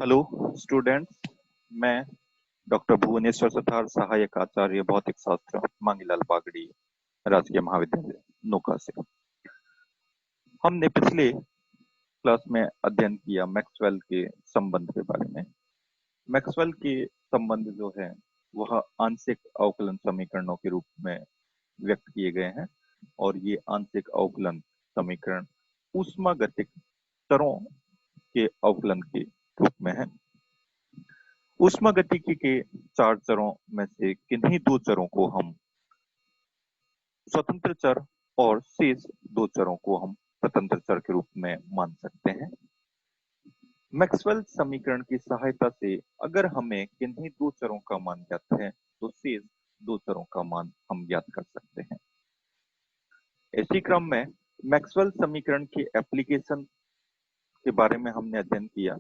Hello students. मैं doctor Bhubaneswar सथार, सहायक आचार्य भौतिक शास्त्र, मांगीलाल बागड़ी, राजकीय महाविद्यालय नोखा से। हमने पिछले क्लास में अध्ययन किया मैक्सवेल के संबंध के बारे में। मैक्सवेल के संबंध जो है वह आंशिक अवकलन समीकरणों के रूप में व्यक्त किए गए हैं और ये आंशिक अवकलन समीकरण ऊष्मागतिक चरों के अवकलन के रूप में है। ऊष्मागतिकी के चार चरों में से किन्हीं दो चरों को हम स्वतंत्र चर और शेष दो चरों को हम स्वतंत्र चर के रूप में मान सकते हैं। मैक्सवेल समीकरण की सहायता से अगर हमें किन्हीं दो चरों का मान ज्ञात है तो शेष दो चरों का मान हम ज्ञात कर सकते हैं। इसी क्रम में मैक्सवेल समीकरण के एप्लीकेशन के बारे में हमने अध्ययन किया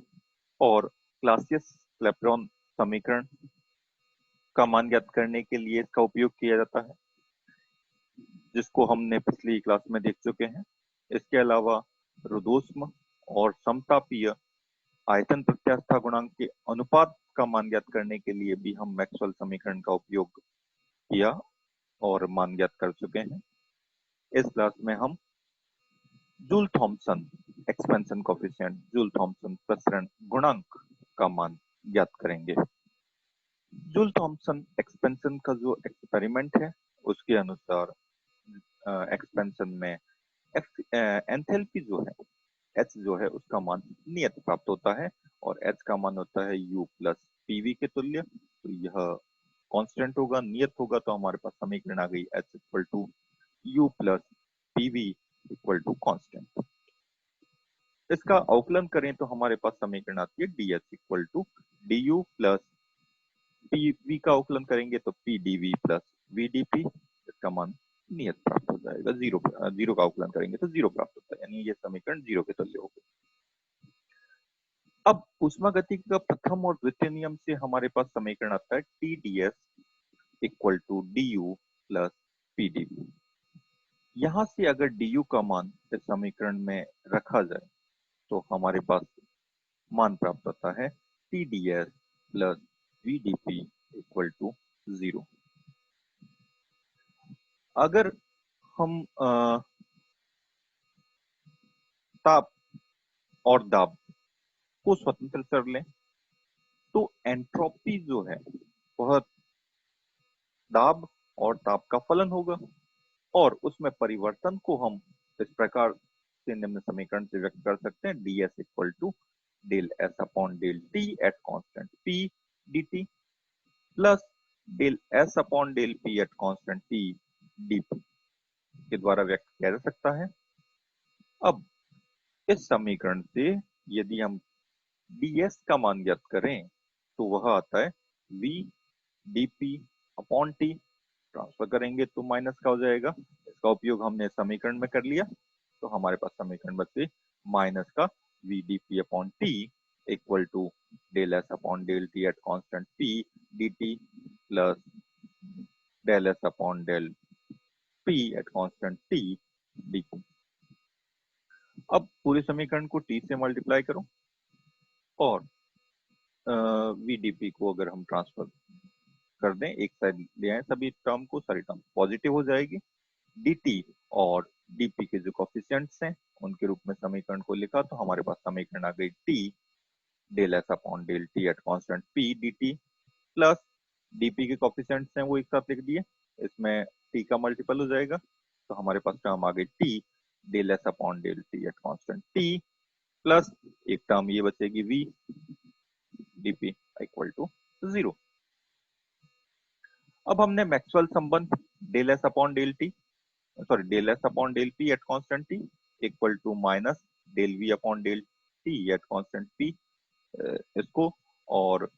और क्लासियस-क्लैपेरॉन समीकरण का मान ज्ञात करने के लिए इसका उपयोग किया जाता है, जिसको हमने पिछली क्लास में देख चुके हैं। इसके अलावा रुद्धोष्म और समतापीय आयतन प्रत्यास्थता गुणांक के अनुपात का मान ज्ञात करने के लिए भी हम मैक्सवेल समीकरण का उपयोग किया और मान ज्ञात कर चुके हैं। इस क्लास में हम Joule Thomson expansion coefficient, Joule Thomson प्रसरण गुणांक का मान ज्ञात करेंगे। जूल थॉमसन एक्सपेंशन का जो एक्सपेरिमेंट है उसके अनुसार एक्सपेंशन में एंथैल्पी जो है H जो है उसका मान नियत प्राप्त होता है और H का मान होता है U प्लस PV के तुल्य। तो यह कांस्टेंट होगा, नियत होगा, तो हमारे पास समीकरण आ गई H equal to U plus PV equal to constant. इसका अवकलन करें तो हमारे पास समीकरण आती है DH equal to DU plus PV का अवकलन करेंगे तो PDV प्लस VDP। इसका मान नियत प्राप्त हो जाएगा। जीरो का अवकलन करेंगे तो जीरो प्राप्त होता है, यानी ये समीकरण जीरो के तुल्य होगा। अब ऊष्मागतिकी का प्रथम और द्वितीय नियम से हमारे पास समीकरण आता है TdS equal to DU plus PdV। यहां से अगर DU का मान इस समीकरण में रखा जाए तो हमारे पास मान प्राप्त होता है TdS plus VDP equal to 0। अगर हम ताप और दाब को स्वतंत्र चर लें तो एंट्रोपी जो है वह दाब और ताप का फलन होगा और उसमें परिवर्तन को हम इस प्रकार से निम्न समीकरण से व्यक्त कर सकते हैं ds equal to del S upon del T at constant p dt plus del S upon del p at constant p dp के द्वारा व्यक्त किया जा सकता है। अब इस समीकरण से यदि हम ds का मान ज्ञात करें तो वह आता है v dp upon t। Transfer करेंगे तो माइनस का हो जाएगा। इसका उपयोग हमने समीकरण में कर लिया तो हमारे पास समीकरण बचे माइनस का V D P upon T equal to del S upon del T at constant P D T plus del S upon del P at constant T D T. अब पूरे समीकरण को टी से मल्टीप्लाई करो और we D P को अगर हम ट्रांसफर कर दें, एक साइड ले आए सभी टर्म को, सारी टर्म पॉजिटिव हो जाएगी। dt और dp के जो कोफिशिएंट्स हैं उनके रूप में समीकरण को लिखा तो हमारे पास समीकरण आ गई t del S upon del T at constant p dt plus dp के कोफिशिएंट्स हैं वो एक साथ लिख दिए, इसमें t का मल्टीपल हो जाएगा तो हमारे पास टर्म आ गई t del S upon del T at constant t plus एक टर्म ये बचेगी v dp इक्वल टू 0। अब हमने मैक्सवेल संबंध del S upon del T del S upon del P at constant T equal to minus del V upon del T at constant P, इसको और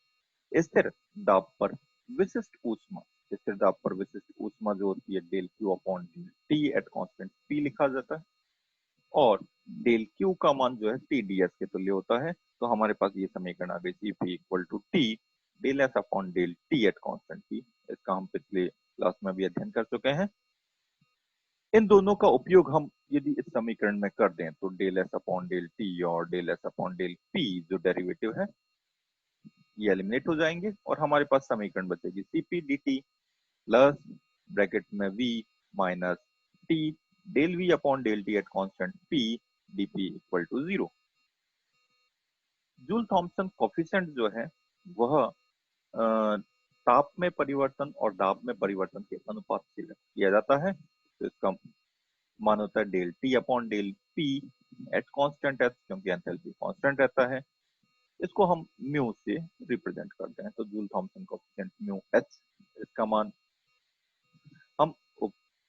स्थिर दाब पर विशिष्ट ऊष्मा, स्थिर दाब पर विशिष्ट ऊष्मा जो होती है del Q upon del T at constant P लिखा जाता है और डेल क्यू का मान जो है टी डी एस के तुल्य होता है। तो हमारे पास ये समीकरण आ गई Cp equal to T del S upon del T at constant P. इसका हम पिछले क्लास में भी अध्ययन कर चुके हैं। इन दोनों का उपयोग हम यदि इस समीकरण में कर दें तो del S upon del T और del S upon del P जो डेरिवेटिव है ये एलिमिनेट हो जाएंगे और हमारे पास समीकरण बचेगी Cp dt प्लस ब्रैकेट में V minus T del V upon del T at constant P dP equal to 0। Joule Thomson coefficient जो है वह ताप में परिवर्तन और दाब में परिवर्तन के अनुपात से व्यक्त किया जाता है। तो इसका मान होता है del T upon del P at constant H, क्योंकि एंथैल्पी कांस्टेंट रहता है। इसको हम म्यू से रिप्रेजेंट करते हैं। तो joule Thomson coefficient mu H, इसका मान हम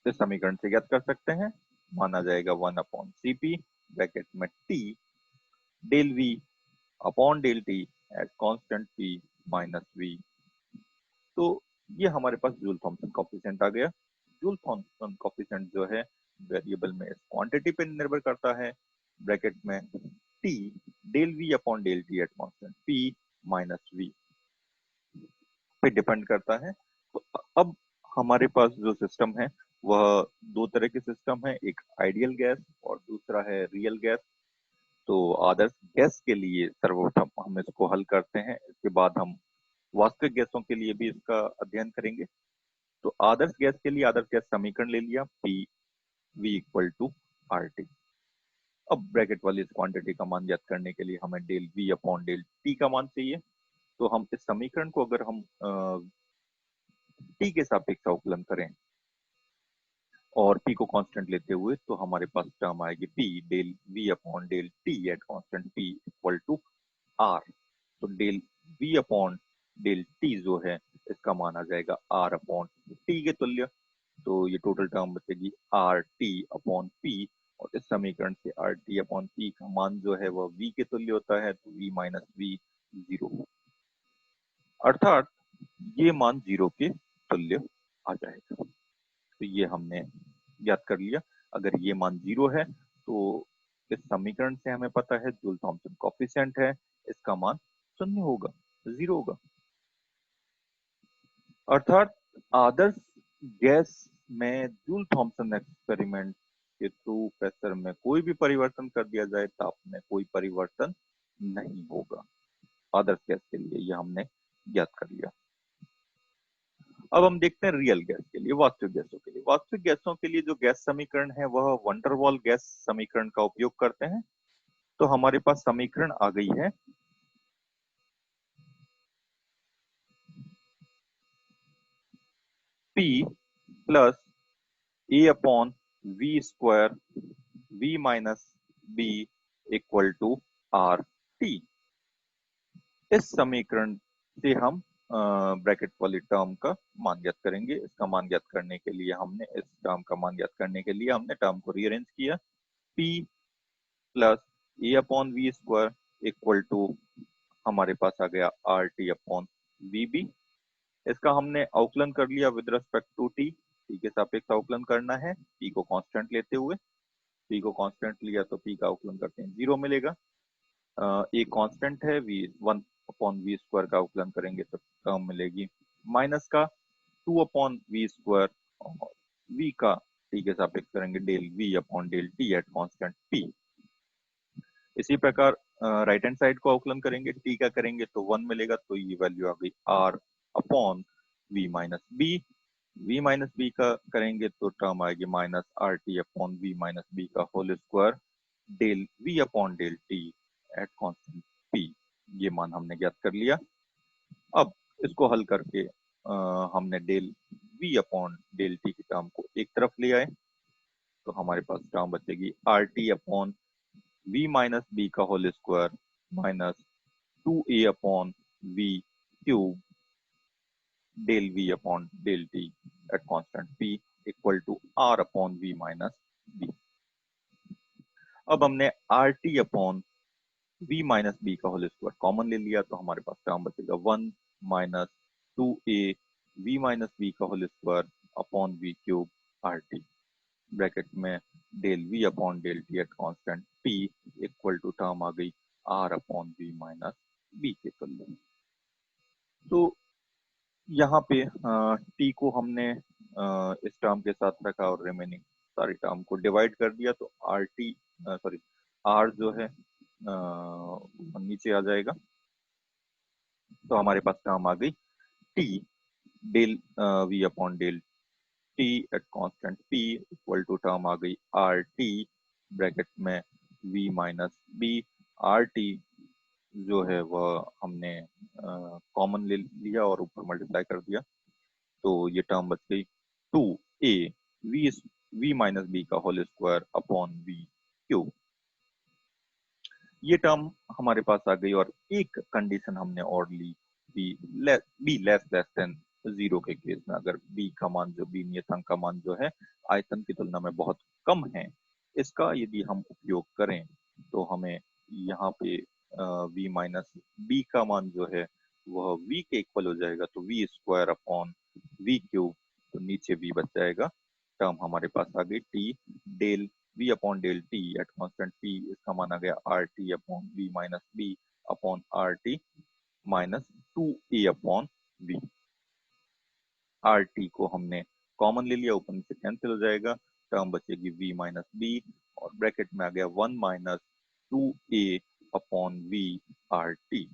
इस समीकरण से ज्ञात कर सकते हैं। माना जाएगा 1 अपॉन सी पी ब्रैकेट में T del V upon del T at constant P minus V. तो ये हमारे पास जूल थॉम्पसन कोफिशिएंट आ गया। जूल थॉम्पसन कोफिशिएंट जो है वेरिएबल में इस क्वांटिटी पे निर्भर करता है, ब्रैकेट में T del V upon del T at constant P minus V पे डिपेंड करता है। तो अब हमारे पास जो सिस्टम है वह दो तरह के सिस्टम है, एक आइडियल गैस और दूसरा है रियल गैस। तो आदर्श गैस के लिए सर्वप्रथम हम इसको हल करते हैं, इसके बाद हम वास्तविक गैसों के लिए भी इसका अध्ययन करेंगे। तो आदर्श गैस के लिए आदर्श गैस समीकरण ले लिया P V equal to R T. अब ब्रैकेट वाली इस क्वांटिटी का मान ज्ञात करने के लिए हमें del V upon del T का मान चाहिए। तो हम इस समीकरण को अगर हम टी के सापेक्ष अवकलन करें और पी को कांस्टेंट लेते हुए, तो हमारे पास टर्म आएगी P del V upon del T at constant P equal to R. तो del V upon del T जो है इसका मान आ जाएगा आर अपॉन टी के तुल्य। तो ये टोटल टर्म बचेगी आर टी अपॉन पी, और इस समीकरण से आर टी अपॉन पी का मान जो है वह वी के तुल्य होता है। तो वी माइनस वी 0, अर्थात ये मान 0 के तुल्य आ जाएगा। तो ये हमने ज्ञात कर लिया। अगर ये मान 0 है तो इस समीकरण से हमें पता है जूल थॉम्पसन कोफिशिएंट है, इसका मान 0 होगा, 0 होगा। अर्थात आदर्श गैस में जूल थॉम्पसन एक्सपेरिमेंट के थ्रू प्रेशर में कोई भी परिवर्तन कर दिया जाए, ताप में कोई परिवर्तन नहीं होगा। आदर्श गैस के लिए यह हमने ज्ञात कर लिया। अब हम देखते हैं रियल गैस के लिए, वास्तविक गैसों के लिए। वास्तविक गैसों के लिए जो गैस समीकरण है वह वंडरवॉल गैस समीकरण का उपयोग करते हैं। तो हमारे पास समीकरण आ गई है P plus A upon V square V minus B equal to R T. इस समीकरण से हम ब्रैकेट वाली टर्म का मान ज्ञात करेंगे। इसका मान ज्ञात करने के लिए हमने इस टर्म का मान ज्ञात करने के लिए हमने टर्म को रीअरेंज किया। P plus A upon V square equal to हमारे पास आ गया R T upon V B. इसका हमने अवकलन कर लिया with respect to T. T के सापेक्ष अवकलन करना है, पी को कांस्टेंट लेते हुए। पी को कांस्टेंट लिया तो पी का अवकलन करते हैं 0 मिलेगा। ए कांस्टेंट है, वी 1 अपॉन वी स्क्वायर का अवकलन करेंगे तो टर्म मिलेगी माइनस का 2 अपॉन वी स्क्वायर, और वी का टी के सापेक्ष करेंगे del V upon del T at constant P. इसी प्रकार राइट हैंड साइड को अवकलन करेंगे, टी का करेंगे तो 1 मिलेगा। तो ये वैल्यू आ गई R upon V minus B. V minus B का करेंगे तो टर्म आएगी minus R T upon V minus B का whole square del V upon del T at constant P. ये मान हमने ज्ञात कर लिया। अब इसको हल करके हमने del V upon del T की टर्म को एक तरफ ले आए, तो हमारे पास टर्म बचेगी R T upon V minus B का whole square minus 2a upon V cube del V upon del T at constant p equal to R upon V minus B. अब हमने R T upon V minus B का whole square common ले लिया, तो हमारे पास term बचेगा 1 minus 2a V minus B का whole square upon V cube R T bracket में del V upon del T at constant p equal to term आ गई R upon V minus B के तुल्य। तो यहाँ पे टी को हमने इस टर्म के साथ रखा और रिमेनिंग सारी टर्म को डिवाइड कर दिया, तो आर टी सॉरी आर जो है नीचे आ जाएगा। तो हमारे पास टर्म आ गई T del V upon del T at constant P equal to term आ गई आर टी ब्रैकेट में V minus B. R T जो है वह हमने कॉमन ले लिया और ऊपर मल्टीप्लाई कर दिया, तो ये टर्म बच गई two A V V minus B का whole square upon V cube. ये टर्म हमारे पास आ गई और एक कंडीशन हमने और ली, B less less than zero के केस में, अगर बी का मान जो बी नियतांक का मान जो है आयतन की तुलना में बहुत कम है, इसका यदि हम उपयोग करें तो हमें यहाँ पे वी माइनस बी का मान जो है वह वी के इक्वल हो जाएगा, तो V square upon V cube, तो नीचे वी बच जाएगा। टर्म हमारे पास आ गई T del V upon del T at constant P, इसका मान आ गया R T upon V minus B upon R T minus two A upon V. R T को हमने कॉमन ले लिया, ऊपर से कैंसिल हो जाएगा, टर्म बचेगी वी माइनस बी और ब्रैकेट में आ गया one minus two A upon V R T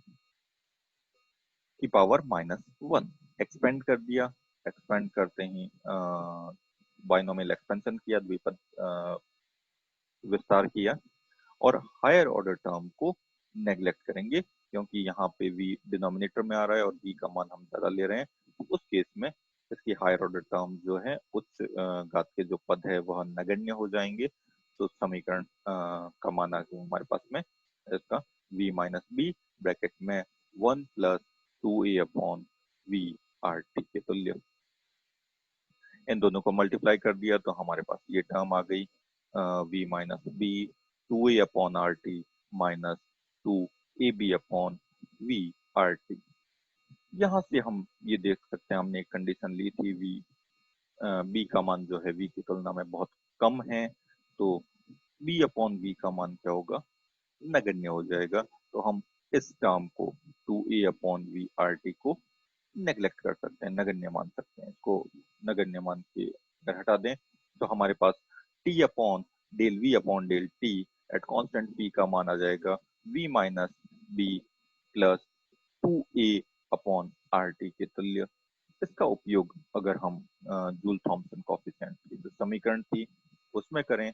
की पावर माइनस वन। एक्सपेंड कर दिया, एक्सपेंड करते ही बाइनोमियल एक्सपेंशन किया, द्विपद विस्तार किया और हायर ऑर्डर टर्म को नेग्लेक्ट करेंगे, क्योंकि यहाँ पे v डिनोमिनेटर में आ रहा है और v का मान हम ज्यादा ले रहे हैं, तो उस केस में इसकी हायर ऑर्डर टर्म जो है उच्च घात के जो पद है वह नगण्य हो जाएंगे। तो समीकरण का मान आ गया हमारे पास में इसका v माइनस बी ब्रैकेट में one plus two A upon V R T के तुल्य। इन दोनों को मल्टीप्लाई कर दिया तो हमारे पास ये टर्म आ गई V minus B two A upon R T minus two A B upon V R T. यहाँ से हम ये देख सकते हैं, हमने एक कंडीशन ली थी वी बी का मान जो है वी की तुलना में बहुत कम है, तो बी अपॉन वी का मान क्या होगा, नगण्य हो जाएगा। तो हम इस टर्म को two A upon V R T को नेग्लेक्ट कर सकते हैं, नगण्य मान सकते हैं इसको। नगण्य मान के अगर हटा दें तो हमारे पास T upon del T at constant P का मान आ जाएगा V minus B plus two A upon R T के तुल्य। इसका उपयोग अगर हम जूल थॉमसन कॉफिशिएंट की जो समीकरण थी उसमें करें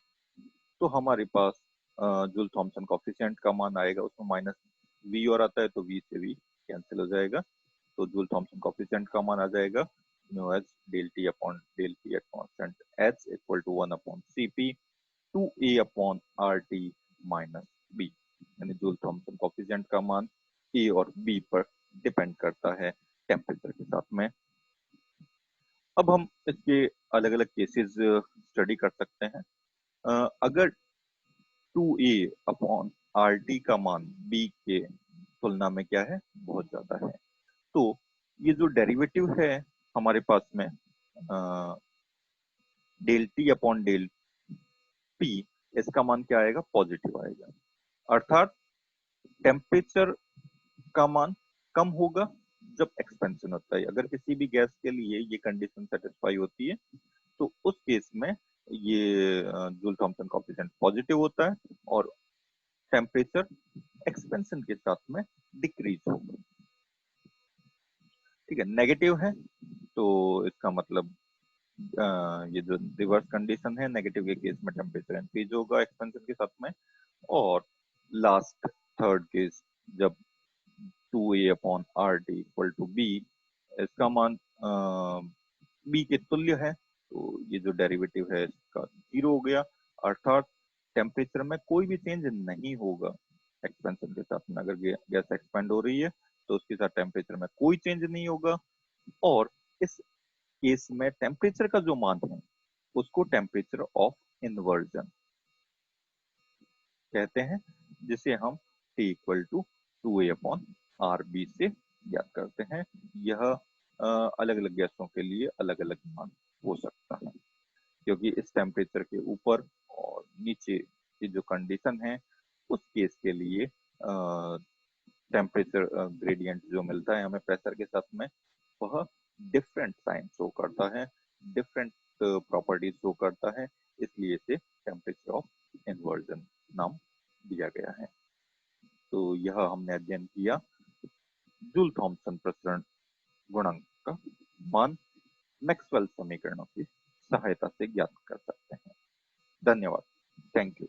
तो हमारे पास जूल थॉमसन कॉफिशिएंट का मान आएगा, उसमें माइनस वी और आता है तो वी से वी कैंसिल हो जाएगा, तो जूल थॉमसन कॉफिशिएंट का मान आ जाएगा mu H del T upon del P at constant H equal to one upon C P two A upon R T minus B. यानी जूल थॉमसन कॉफिशिएंट का मान ए और बी पर डिपेंड करता है टेम्परेचर के साथ में। अब हम इसके अलग अलग केसेस स्टडी कर सकते हैं। अगर two A upon R T का मान बी के तुलना में क्या है, बहुत ज्यादा है, तो ये जो डेरिवेटिव है हमारे पास में del T upon del P, इसका मान क्या आएगा, पॉजिटिव आएगा। अर्थात टेम्परेचर का मान कम होगा जब एक्सपेंशन होता है। अगर किसी भी गैस के लिए ये कंडीशन सेटिस्फाई होती है तो उस केस में ये जूल थॉमसन कोएफिशिएंट पॉजिटिव होता है और टेम्परेचर एक्सपेंशन के साथ में डिक्रीज होगा। ठीक है, नेगेटिव है तो इसका मतलब ये जो रिवर्स कंडीशन है, नेगेटिव के केस में टेम्परेचर इंक्रीज होगा एक्सपेंशन के साथ में। और लास्ट थर्ड केस जब two A upon R T equal to B, इसका मान बी के तुल्य है, तो ये जो डेरिवेटिव है इसका जीरो हो गया। अर्थात टेम्परेचर में कोई भी चेंज नहीं होगा एक्सपेंशन के साथ में। अगर गैस एक्सपेंड हो रही है तो उसके साथ टेम्परेचर में कोई चेंज नहीं होगा, और इस केस में टेम्परेचर का जो मान है उसको टेम्परेचर ऑफ इन्वर्जन कहते हैं, जिसे हम T equal to two A upon R B से ज्ञात करते हैं। यह अलग अलग गैसों के लिए अलग अलग मान हो सकता है, क्योंकि इस टेम्परेचर के ऊपर और नीचे की जो कंडीशन है उस केस के लिए टेम्परेचर ग्रेडियंट जो मिलता है हमें प्रेशर के साथ में, वह डिफरेंट साइन शो करता है, डिफरेंट प्रॉपर्टीज शो करता है, इसलिए इसे टेम्परेचर ऑफ इन्वर्जन नाम दिया गया है। तो यह हमने अध्ययन किया जूल थॉमसन प्रसरण गुणांक का मान मैक्सवेल समीकरणों की सहायता से ज्ञात कर सकते हैं। धन्यवाद। Thank you.